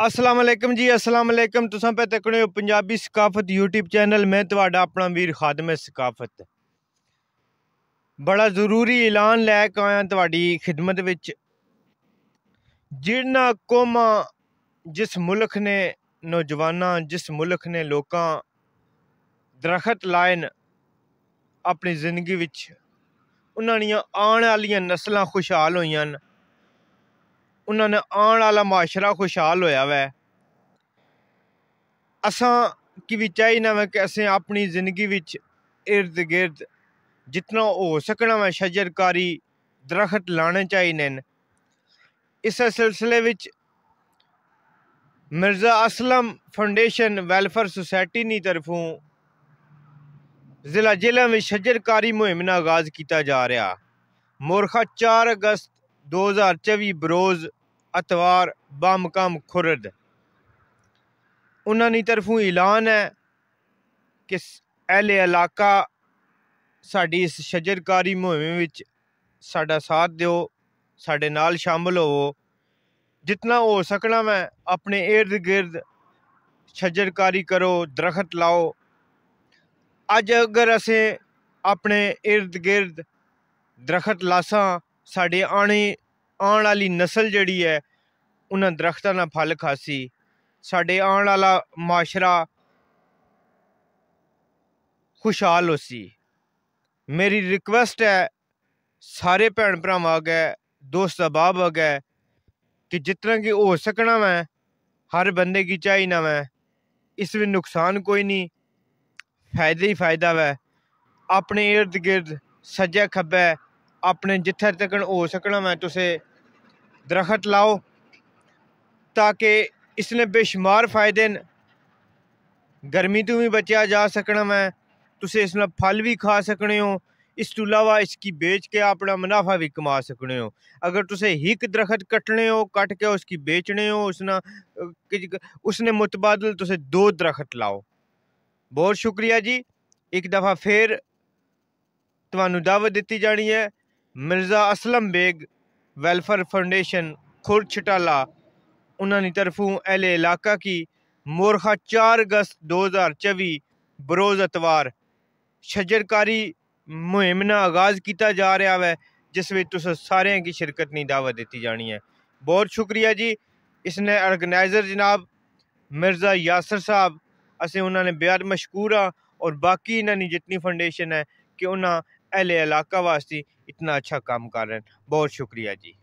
अस्सलाम वालेकुम जी, अस्सलाम वालेकुम। तुसां पे तकने हो पंजाबी सकाफत यूट्यूब चैनल। मैं तुहाडा अपना वीर खादम सकाफत। बड़ा ज़रूरी ऐलान लैके आया तुहाडी खिदमत विच। जिन्ना कौमां जिस मुल्क ने नौजवानां जिस मुल्क ने लोकां दरखत लाए न अपनी जिंदगी विच, उन्हां दियां आने आह्लियां नस्लां खुशहाल होईयां न। उन्हां ने आने आह्ला माशरा खुशहाल होया वै। असां की भी चाहिए वै कि असें अपनी जिंदगी विच इर्द गिर्द जितना हो सकना वै शजरकारी दरखत लाने चाहिए न। इस सिलसिले विच Mirza Aslam foundation welfare society की तरफों जिला जिला में शजरकारी मुहिम का आगाज किया जा रहा। मोरखा 4 अगस्त 2024 बरोज़ अतवार बामकाम खुर्द उन्होंने तरफों ऐलान है कि अहले इलाका साड़ी इस शजरकारी मुहिम विच साडा साथ दिओ, साडे नाल शामिल होवो। जितना हो सकना मैं अपने इर्द गिर्द शजरकारी करो, दरखत लाओ। अज अगर असें अपने इर्द गिर्द दरखत लासां, साढ़े आने आह्ली नस्ल जिहड़ी है उन्हां दरख्तां दा फल खासी, साढ़े आने आह्ला माशरा खुशहाल होसी। मेरी रिक्वेस्ट है सारे भैन भरावां अग्गै, दोस्त अहबाब अग्गै कि जितना कि हो सकना मैं हर बंदे की चाहिए वै। इस में नुकसान कोई नहीं, फायदे ही फायदा वै। अपने इर्द गिर्द सज्जै खब्बै अपने जिथे तक हो सकना मैं तुसें दरखत लाओ, ताकि इसने बेशुमार फायदे न। गर्मी तो भी बचा जा सकना मैं, तुसें इसमें फल भी खा सकने हो। इस तो इलावा इसकी बेच के अपना मुनाफा भी कमा सकने हो। अगर तुसें हिक दरखत कटने हो, कट के उसकी बेचने हो, उसने मुतबादल तुसें 2 दरखत लाओ। बहुत शुक्रिया जी। एक दफ़ा फिर तुहानू दावत दी जानी है। मिर्ज़ा असलम बेग वेलफेयर फाउंडेशन खुर्द छटाला उन्होंने तरफों अहले इलाका की मोरखा 4 अगस्त 2024 बरोज़ अतवार शजरकारी मुहिम का आगाज किया जा रहा है, जिस में तुस सारे की शिरकत की दावत दी जानी है। बहुत शुक्रिया जी। इसने ऑर्गेनाइजर जनाब मिर्ज़ा यासर साहब, असें उन्होंने बेहद मशकूर हाँ। और बाकी इन्होंने जितनी फाउंडेशन है कि उन्हें अहले इलाका वास्ते इतना अच्छा काम कर रहे हैं। बहुत शुक्रिया जी।